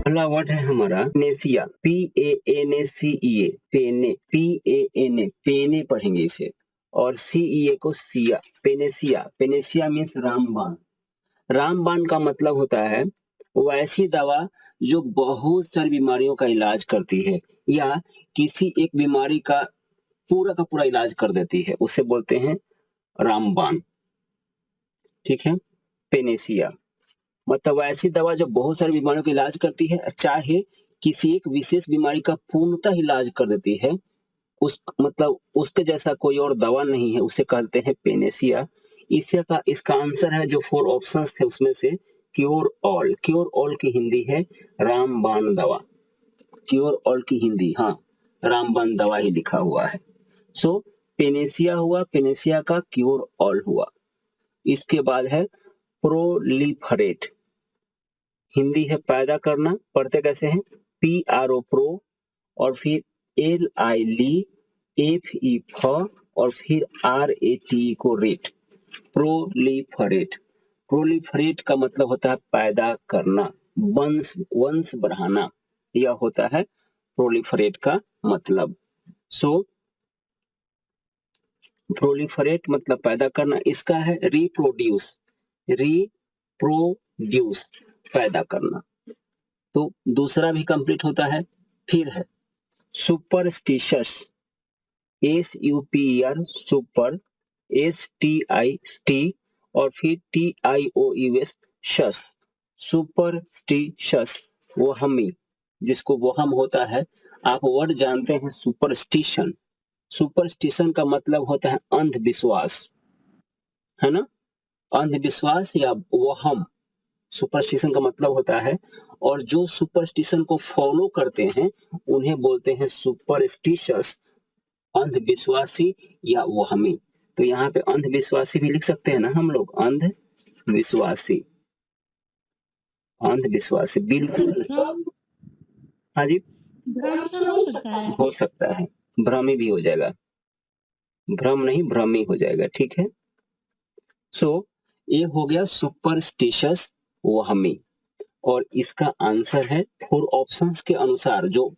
पहला वर्ड है हमारा पेनेसिया, PANACEA, पेने पेने पढ़ेंगे इसे, और CEA को सिया, पेनेसिया मीन्स रामबाण। रामबाण का मतलब होता है वो ऐसी दवा जो बहुत सारी बीमारियों का इलाज करती है या किसी एक बीमारी का पूरा इलाज कर देती है, उसे बोलते हैं रामबाण। ठीक है, पेनेसिया मतलब ऐसी दवा जो बहुत सारी बीमारियों का इलाज करती है, चाहे किसी एक विशेष बीमारी का पूर्णतः इलाज कर देती है, उस मतलब उसके जैसा कोई और दवा नहीं है, उसे कहते हैं पेनेसिया। इसका आंसर है जो 4 ऑप्शंस थे उसमें से क्योर ऑल की हिंदी है रामबाण दवा। क्योर ऑल की हिंदी, हाँ, रामबाण दवा ही लिखा हुआ है। सो पेनेसिया हुआ, पेनेसिया का क्योर ऑल हुआ। इसके बाद है प्रोलीफरेट, हिंदी है पैदा करना, पढ़ते कैसे हैं PRO प्रो, और फिर LI ली, FE फ, और फिर RAT को रेट, प्रोलीफरेट। प्रोलीफरेट का मतलब होता है पैदा करना, वंश बढ़ाना, यह होता है प्रोलीफरेट का मतलब। सो प्रोलीफरेट मतलब पैदा करना, इसका है रिप्रोड्यूस पैदा करना। तो दूसरा भी कंप्लीट होता है। फिर है सुपरस्टिशियस, SUPER सुपर, STI और फिर TIOUS शस, सुपरस्टिशियस, वहमी, जिसको वहम होता है। आप वर्ड जानते हैं सुपरस्टिशन, सुपरस्टिशन का मतलब होता है अंधविश्वास, है ना, अंधविश्वास या वहम सुपरस्टिशन का मतलब होता है। और जो सुपरस्टिशन को फॉलो करते हैं उन्हें बोलते हैं सुपरस्टिशियस, अंधविश्वासी या वहमी। तो यहाँ पे अंधविश्वासी भी लिख सकते हैं ना हम लोग, अंधविश्वासी, अंधविश्वासी बिल्कुल। हाँ जी, हो सकता है, भ्रमी भी हो जाएगा, भ्रम नहीं भ्रमी हो जाएगा, ठीक है। सो ये हो गया सुपरस्टिशियस, वहमी, और इसका आंसर है 4 ऑप्शंस के अनुसार जो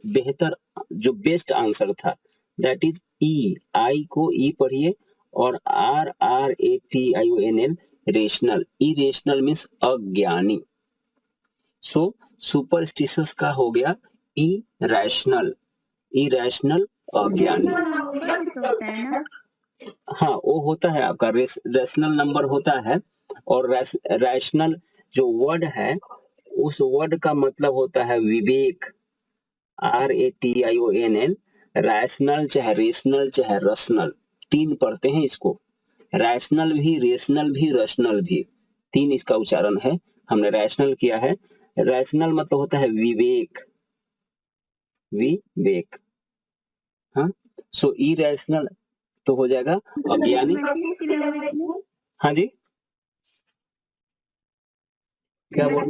बेस्ट आंसर था, दैट इज ई। आई को ई पढ़िए, और RRATIONL, रेशनल, इरेशनल मीन्स अज्ञानी। सो सुपरस्टिशियस का हो गया इरेशनल, इरेशनल अज्ञानी। हाँ, वो होता है आपका रेशनल नंबर होता है, और रैशनल जो वर्ड है उस वर्ड का मतलब होता है विवेक, RATIONL, रैशनल चाहे रेशनल चाहे रशनल, 3 पढ़ते हैं इसको, रैशनल भी, रेशनल भी, रशनल भी, 3 इसका उच्चारण है। हमने रैशनल किया है, रैशनल मतलब होता है विवेक, विवेक, हाँ। सो इरेशनल तो हो जाएगा अज्ञानी। हाँ जी, क्या बोल,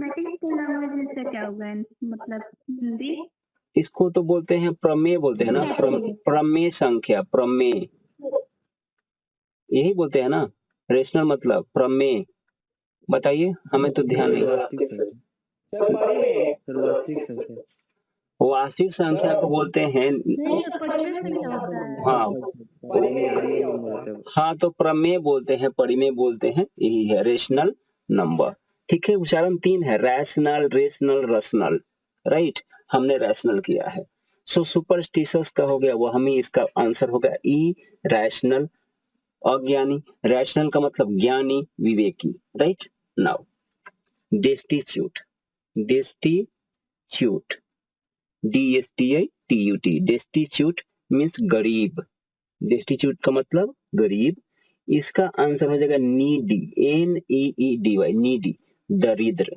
क्या होगा मतलब हिंदी? इसको तो बोलते हैं प्रमेय, बोलते हैं ना, प्रमेय संख्या, प्रमेय, यही बोलते हैं ना, रेशनल मतलब प्रमेय। बताइए, हमें तो ध्यान नहीं। वार्षिक संख्या को बोलते हैं, हाँ हाँ, तो प्रमेय बोलते हैं, परिमेय बोलते हैं, यही है रेशनल नंबर। ठीक है, उच्चारण 3 है, रैशनल, रेशनल, रशनल, राइट, हमने रैशनल किया है। सो सुपरस्टिशियस का हो गया वहमी, इसका आंसर हो गया ई रैशनल, अज्ञानी, रैशनल का मतलब ज्ञानी, विवेकी, right. Now destitute, destitute, DSTITUT, destitute means गरीब, डेस्टिट्यूट का मतलब गरीब। इसका आंसर हो जाएगा नीडी, NEEDY, नीडी, दरिद्र।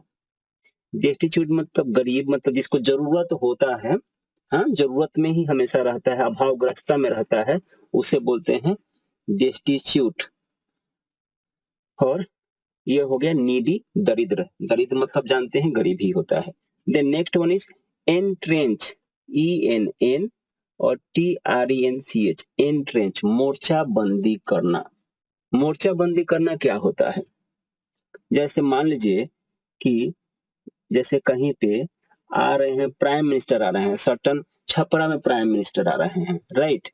डेस्टिट्यूट मतलब गरीब, मतलब जिसको जरूरत होता है, हाँ, जरूरत में ही हमेशा रहता है, अभावग्रस्तता में रहता है, उसे बोलते हैं डेस्टिट्यूट। और ये हो गया नीडी, दरिद्र, दरिद्र मतलब जानते हैं गरीब ही होता है। Then next one is entrench, ENN और TRENCH, एंट्रेंच, मोर्चा बंदी करना। मोर्चा बंदी करना क्या होता है, जैसे मान लीजिए कि जैसे कहीं पे आ रहे हैं, प्राइम मिनिस्टर आ रहे हैं, सर्टन छपरा में प्राइम मिनिस्टर आ रहे हैं, राइट।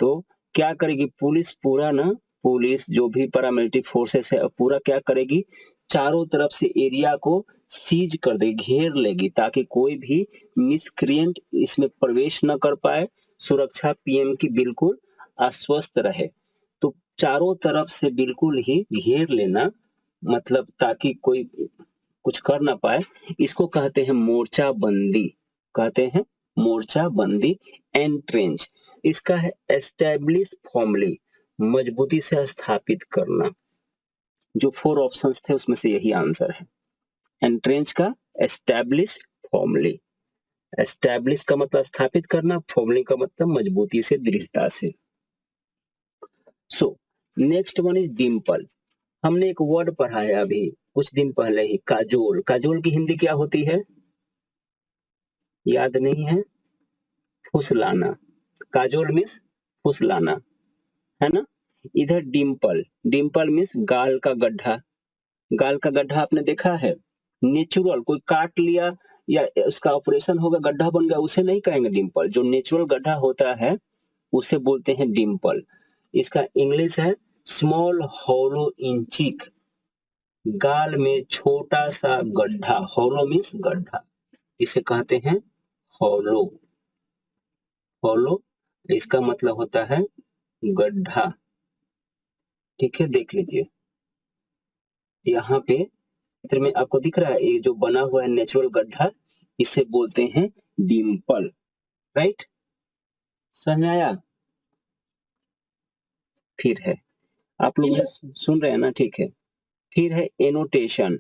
तो क्या करेगी पुलिस, पूरा ना पुलिस जो भी पैरामिलिट्री फोर्सेस है पूरा क्या करेगी, चारों तरफ से एरिया को सीज कर देगी, घेर लेगी, ताकि कोई भी मिसक्रिएंट इसमें प्रवेश न कर पाए, सुरक्षा पीएम की बिल्कुल आश्वस्त रहे। तो चारों तरफ से बिल्कुल ही घेर लेना, मतलब ताकि कोई कुछ कर ना पाए, इसको कहते हैं मोर्चा बंदी, कहते हैं मोर्चा बंदी। एंट्रेंच, इसका है एस्टेब्लिश फॉर्मली, मजबूती से स्थापित करना। जो 4 ऑप्शंस थे उसमें से यही आंसर है। एंट्रेंच का एस्टेब्लिश फॉर्मली, एस्टेब्लिश का मतलब स्थापित करना, फॉर्मली का मतलब मजबूती से, दृढ़ता से। So next one is Dimple. हमने एक वर्ड पढ़ा है अभी कुछ दिन पहले ही, काजोल। काजोल की हिंदी क्या होती है, याद नहीं है? फुसलाना। काजोल मीन्स फुसलाना, है ना। इधर डिम्पल, डिम्पल मीन्स गाल का गड्ढा। गाल का गड्ढा आपने देखा है, नेचुरल कोई काट लिया या उसका ऑपरेशन होगा गड्ढा बन गया, उसे नहीं कहेंगे डिम्पल। जो नेचुरल गड्ढा होता है उसे बोलते हैं डिम्पल। इसका इंग्लिश है स्मॉल हॉलो इन चीक, गाल में छोटा सा गड्ढा, हॉलो मीन्स गड्ढा, इसे कहते हैं हॉलो। हॉलो इसका मतलब होता है गड्ढा, ठीक है। देख लीजिए यहाँ पे चित्र में आपको दिख रहा है, ये जो बना हुआ है नेचुरल गड्ढा, इसे बोलते हैं डिम्पल, राइट। समझ में आया? फिर है, आप लोग सुन रहे हैं ना, ठीक है। फिर है annotation.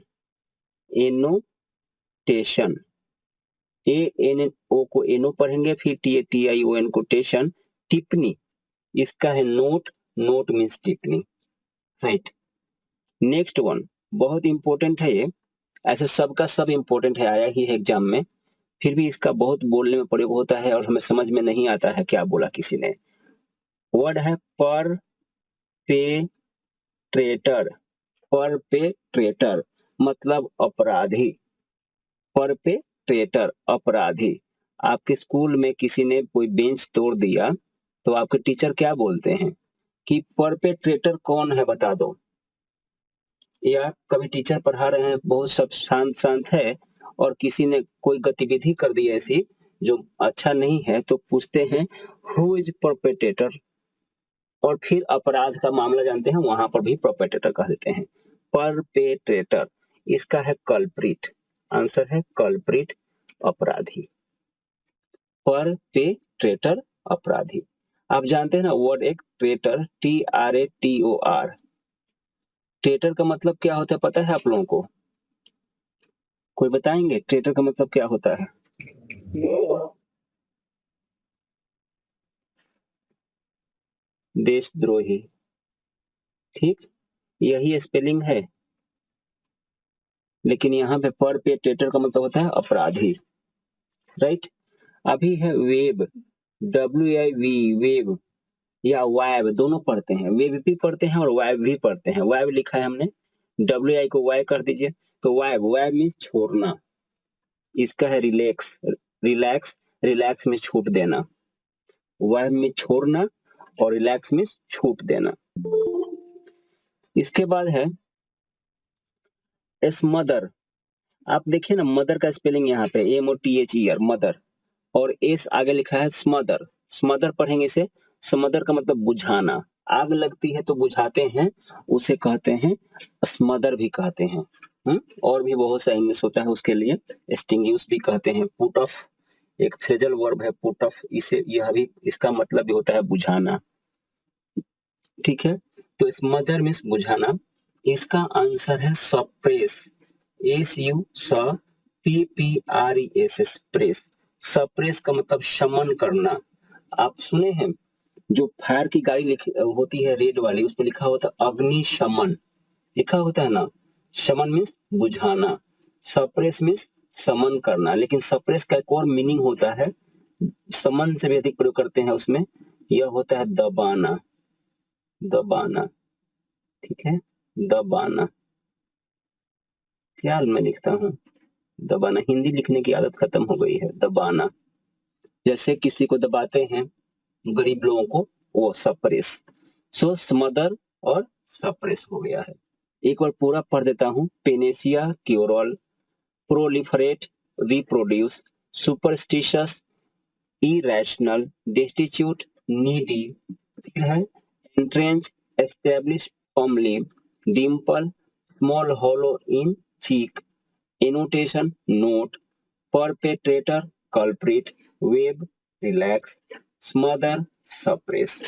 Annotation, A N O को एनो पढ़ेंगे, फिर T A T I O N को टेशन। टिप्पणी, इसका है नोट, नोट मीन्स टिप्पणी, राइट। नेक्स्ट वन बहुत इंपॉर्टेंट है ये, ऐसे सबका सब इंपॉर्टेंट है, आया ही है एग्जाम में, फिर भी इसका बहुत बोलने में प्रयोग होता है और हमें समझ में नहीं आता है क्या बोला किसी ने। वर्ड है पर पे ट्रेटर। पर पे ट्रेटर मतलब अपराधी, पर पे ट्रेटर अपराधी। आपके स्कूल में किसी ने कोई बेंच तोड़ दिया तो आपके टीचर क्या बोलते हैं कि परपेट्रेटर कौन है बता दो। या कभी टीचर पढ़ा रहे हैं, बहुत सब शांत शांत है और किसी ने कोई गतिविधि कर दी ऐसी जो अच्छा नहीं है, तो पूछते हैं हु इज परपेट्रेटर, और फिर अपराध का मामला जानते हैं वहां पर भी परपेट्रेटर कह देते हैं। परपेट्रेटर, इसका है कल्प्रिट, आंसर है कल्प्रिट, अपराधी। परपेट्रेटर अपराधी। आप जानते हैं ना वर्ड एक ट्रेटर, TRATOR, ट्रेटर का मतलब क्या होता है पता है आप लोगों को? कोई बताएंगे ट्रेटर का मतलब क्या होता है? देशद्रोही, ठीक, यही स्पेलिंग है, लेकिन यहाँ पे परपेट्रेटर का मतलब होता है अपराधी, राइट। अभी है वेब, WIV, वेब या वाइब, दोनों पढ़ते हैं, वेब भी पढ़ते हैं और वाइब भी पढ़ते हैं। वाइब लिखा है हमने, WI को वाई कर दीजिए, तो वाइब, वाइब मीन्स छोड़ना। इसका है रिलैक्स, रिलैक्स, रिलैक्स में छूट देना, वाइब में छोड़ना और रिलैक्स में छूट देना। इसके बाद है स्मदर। आप देखिए ना मदर का स्पेलिंग यहाँ पे MOTHER, मदर, और एस आगे लिखा है स्मदर। स्मदर पढ़ेंगे इसे, स्मदर का मतलब बुझाना, आग लगती है तो बुझाते हैं, उसे कहते हैं स्मदर भी कहते हैं। और भी बहुत सा इंग्लिश होता है उसके लिए, एक्सटिंग्विश भी कहते हैं। पुट ऑफ एक फ्रेजल वर्ब है, पुट ऑफ, इसे यह भी इसका मतलब भी होता है बुझाना, ठीक है। तो स्मदर मीन्स बुझाना। इसका आंसर है सप्रेस, SUPPRES, प्रेस। सप्रेस का मतलब शमन करना। आप सुने हैं जो फायर की गाड़ी होती है रेड वाली, उस पर लिखा होता है अग्निशमन, लिखा होता है ना। शमन मीन्स बुझाना, सप्रेस मीन्स समन करना, लेकिन सप्रेस का एक और मीनिंग होता है, समन से भी अधिक प्रयोग करते हैं उसमें, यह होता है दबाना, दबाना, ठीक है, दबाना। क्या मैं लिखता हूँ, दबाना, हिंदी लिखने की आदत खत्म हो गई है। दबाना, जैसे किसी को दबाते हैं गरीब लोगों को, वो सप्रेस। सो स्मदर और सप्रेस हो गया है। एक बार पूरा पढ़ देता हूं। पेनेसिया क्योरल, proliferate, reproduce, superstitious, irrational, destitute, needy, फिर है entrench, established, firmly, dimple, small hollow in cheek, annotation, note, perpetrator, culprit, web, relax, smother, suppress।